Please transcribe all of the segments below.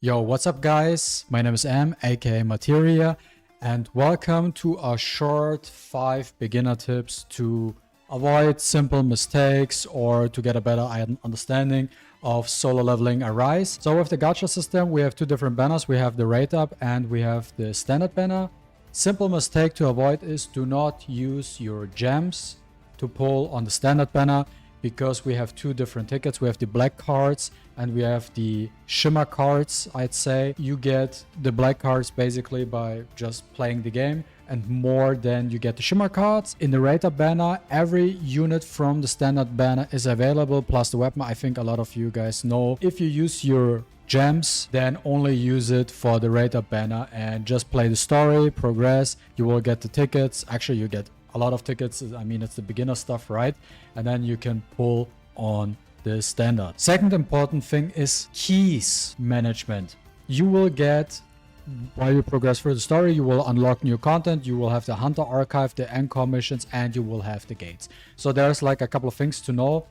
Yo, what's up guys? My name is M, aka MaTeIRiA, and welcome to a short 5 beginner tips to avoid simple mistakes or to get a better understanding of solo leveling a Rise. So with the Gacha system, we have two different banners. We have the rate up and we have the standard banner. Simple mistake to avoid is do not use your gems to pull on the standard banner, because we have two different tickets. We have the black cards and we have the shimmer cards. I'd say you get the black cards basically by just playing the game, and more than you get the shimmer cards. In the rate up banner, every unit from the standard banner is available, plus the weapon. I think a lot of you guys know, if you use your gems, then only use it for the rate up banner and just play the story, progress. You will get the tickets. Actually, you get a lot of tickets. I mean, it's the beginner stuff, right? And then you can pull on the standard. Second important thing is keys management. You will get, while you progress through the story, you will unlock new content. You will have the hunter archive, the encore missions, and you will have the gates. So there's like a couple of things to know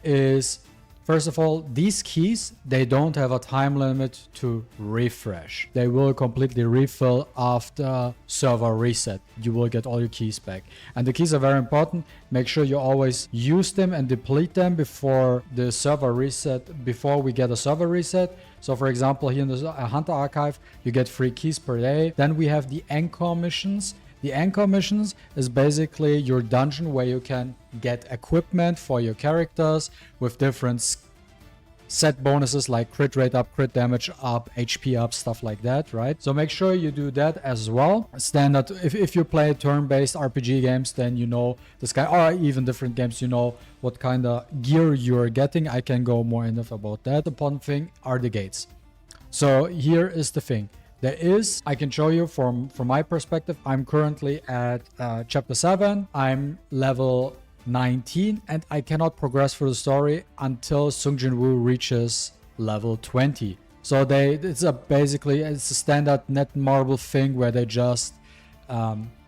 is, first of all, these keys, they don't have a time limit to refresh. They will completely refill after server reset. You will get all your keys back. And the keys are very important. Make sure you always use them and deplete them before the server reset, before we get a server reset. So for example, here in the Hunter Archive, you get 3 keys per day. Then we have the encore missions. The encore missions is basically your dungeon where you can get equipment for your characters with different set bonuses like crit rate up, crit damage up, HP up, stuff like that, right? So make sure you do that as well. Standard, if you play turn-based RPG games, then you know this guy, or even different games, you know what kind of gear you're getting. I can go more in depth about that. The important thing are the gates. So here is the thing. There is, I can show you from my perspective, I'm currently at chapter 7. I'm level 19 and I cannot progress through the story until Sung Jin Woo reaches level 20. So it's a standard net marble thing where they just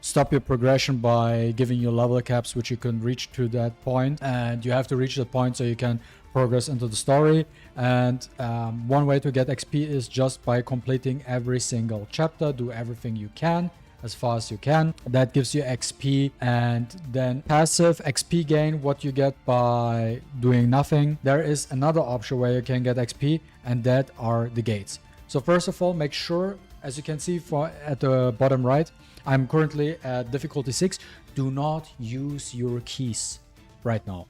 stop your progression by giving you level caps, which you can reach to that point, and you have to reach that point so you can progress into the story. And one way to get XP is just by completing every single chapter. Do everything you can as far as you can. That gives you XP. And then passive XP gain, what you get by doing nothing. There is another option where you can get XP, and that are the gates. So first of all, make sure, as you can see at the bottom right, I'm currently at difficulty 6. Do not use your keys right now.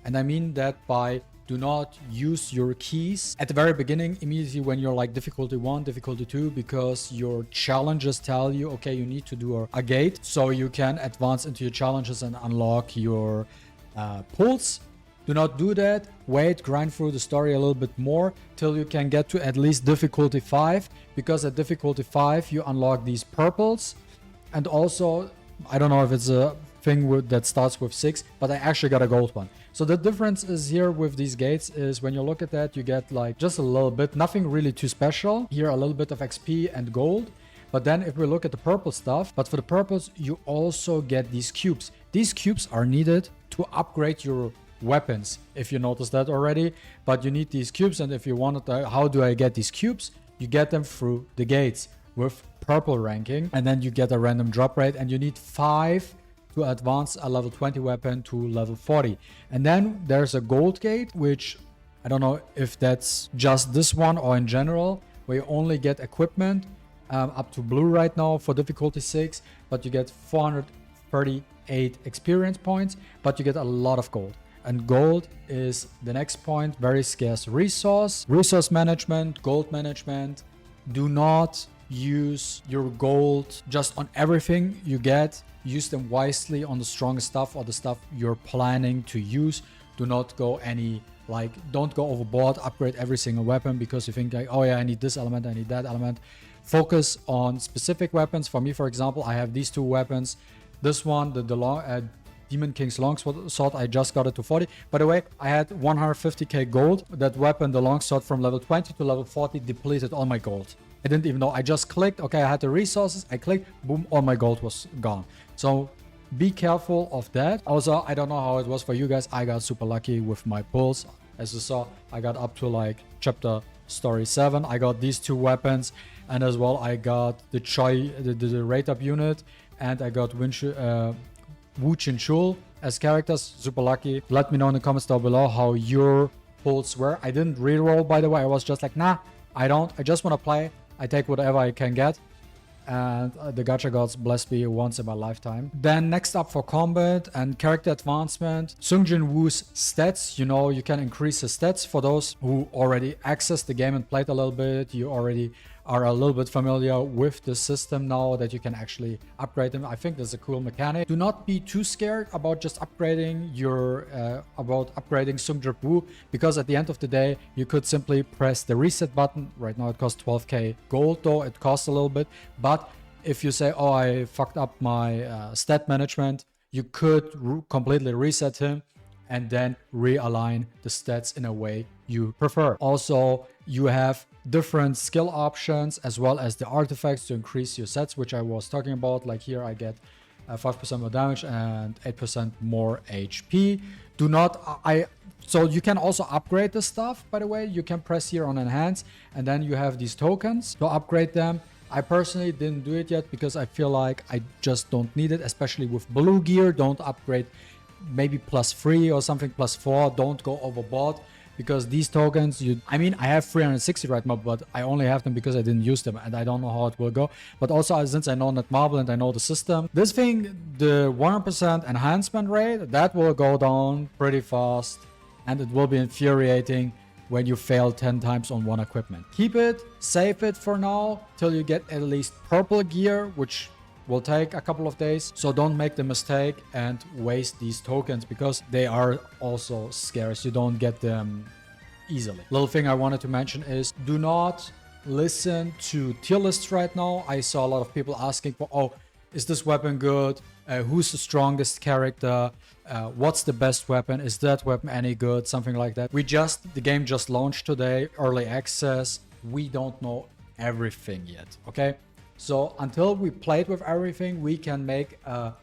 And I mean that by do not use your keys at the very beginning, immediately when you're like difficulty 1, difficulty 2, because your challenges tell you, okay, you need to do a gate so you can advance into your challenges and unlock your pulls. Do not do that. Wait, grind through the story a little bit more till you can get to at least difficulty 5, because at difficulty 5 you unlock these purples. And also, I don't know if it's a thing that starts with 6, but I actually got a gold one. So the difference is here with these gates is when you look at that, you get like just a little bit, nothing really too special. Here a little bit of XP and gold. But then if we look at the purple stuff, but for the purples, you also get these cubes. These cubes are needed to upgrade your weapons, if you noticed that already. But you need these cubes, and if you wanted to, how do I get these cubes? You get them through the gates with purple ranking, and then you get a random drop rate, and you need 5 to advance a level 20 weapon to level 40. And then there's a gold gate, which I don't know if that's just this one or in general, where you only get equipment up to blue right now for difficulty 6, but you get 438 experience points, but you get a lot of gold. And gold is the next point, very scarce resource. Resource management, gold management. Do not use your gold just on everything you get. Use them wisely on the strongest stuff or the stuff you're planning to use. Do not go don't go overboard, upgrade every single weapon because you think like, oh yeah, I need this element, I need that element. Focus on specific weapons. For me, for example, I have these 2 weapons. This one, the Demon King's Longsword, I just got it to 40. By the way, I had 150k gold. That weapon, the Longsword, from level 20 to level 40 depleted all my gold. I didn't even know. I just clicked. Okay, I had the resources. I clicked. Boom, all my gold was gone. So be careful of that. Also, I don't know how it was for you guys. I got super lucky with my pulls. As you saw, I got up to like chapter story 7. I got these 2 weapons, and as well I got the rate up unit, and I got Wu Chinchul as characters. Super lucky. Let me know in the comments down below how your pulls were. I didn't reroll, by the way. I was just like, nah, I don't. I just want to play. I take whatever I can get. And the gacha gods bless me once in my lifetime. Then next up for combat and character advancement, Sungjin Woo's stats. You know, you can increase his stats. For those who already accessed the game and played a little bit, you already are a little bit familiar with the system now that you can actually upgrade them. I think this is a cool mechanic. Do not be too scared about just upgrading your Sungjin Woo, because at the end of the day you could simply press the reset button. Right now it costs 12k gold, though it costs a little bit, but if you say, oh, I fucked up my stat management, you could completely reset him and then realign the stats in a way you prefer. Also, you have different skill options as well as the artifacts to increase your sets, which I was talking about. Like here I get 5% more damage and 8% more HP. So you can also upgrade the stuff, by the way. You can press here on enhance, and then you have these tokens to upgrade them. I personally didn't do it yet because I feel like I just don't need it, especially with blue gear. Don't upgrade, maybe +3 or something, +4. Don't go overboard, because these tokens, I mean, I have 360 right now, but I only have them because I didn't use them, and I don't know how it will go. But also, since I know Netmarble and I know the system, this thing, the 100% enhancement rate, that will go down pretty fast, and it will be infuriating when you fail 10 times on one equipment. Keep it, save it for now, till you get at least purple gear, which will take a couple of days. So don't make the mistake and waste these tokens, because they are also scarce. You don't get them easily. Little thing I wanted to mention is, do not listen to tier lists right now. I saw a lot of people asking for, oh, is this weapon good? Who's the strongest character? What's the best weapon? Is that weapon any good? Something like that. The game just launched today, early access. We don't know everything yet, okay? So until we played with everything, we can make a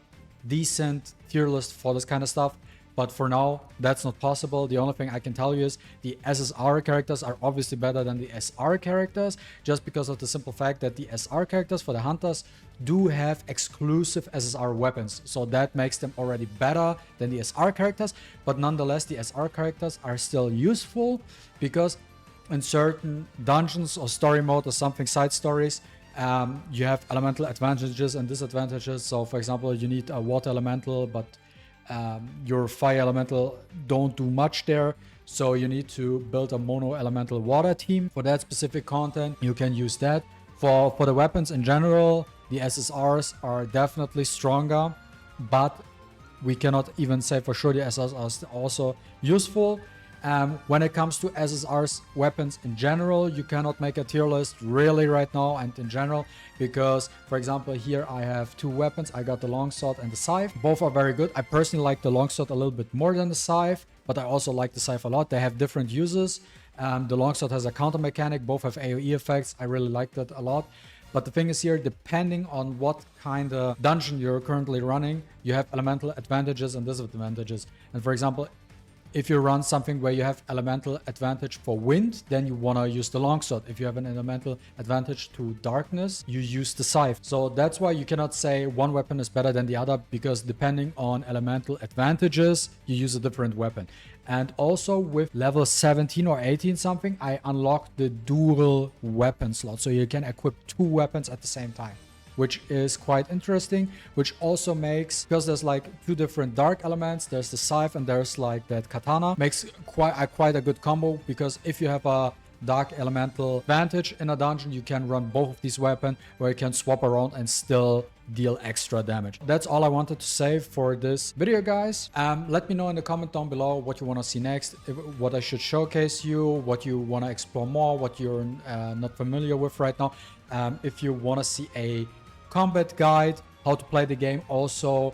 decent tier list for this kind of stuff. But for now, that's not possible. The only thing I can tell you is the SSR characters are obviously better than the SR characters, just because of the simple fact that the SR characters for the hunters do have exclusive SSR weapons. So that makes them already better than the SR characters. But nonetheless, the SR characters are still useful, because in certain dungeons or story mode or something, side stories, you have elemental advantages and disadvantages. So for example, you need a water elemental, but your fire elemental don't do much there, so you need to build a mono elemental water team. For that specific content, you can use that. For the weapons in general, the SSRs are definitely stronger, but we cannot even say for sure the SSRs are also useful. When it comes to SSR's weapons in general, you cannot make a tier list really right now and in general, because for example here I have 2 weapons. I got the longsword and the scythe. Both are very good. I personally like the longsword a little bit more than the scythe, but I also like the scythe a lot. They have different uses. The longsword has a counter mechanic. Both have AoE effects. I really like that a lot. But the thing is here, depending on what kind of dungeon you're currently running, you have elemental advantages and disadvantages. And for example, if you run something where you have elemental advantage for wind, then you want to use the longsword. If you have an elemental advantage to darkness, you use the scythe. So that's why you cannot say one weapon is better than the other, because depending on elemental advantages, you use a different weapon. And also with level 17 or 18 something, I unlocked the dual weapon slot. So you can equip 2 weapons at the same time, which is quite interesting, which also makes, because there's like 2 different dark elements, there's the scythe and there's like that katana, makes quite a good combo, because if you have a dark elemental advantage in a dungeon, you can run both of these weapons, where you can swap around and still deal extra damage. That's all I wanted to say for this video, guys. Let me know in the comment down below what you want to see next, what I should showcase you, what you want to explore more, what you're not familiar with right now. If you want to see a combat guide, how to play the game, also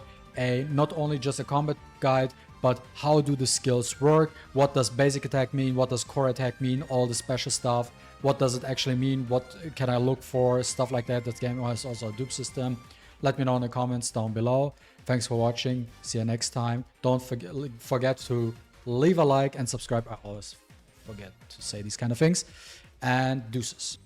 not only just a combat guide, but how do the skills work, what does basic attack mean, what does core attack mean, all the special stuff, what does it actually mean, what can I look for, stuff like that. That game has also a dupe system. Let me know in the comments down below. Thanks for watching. See you next time. Don't forget to leave a like and subscribe. I always forget to say these kind of things. And deuces.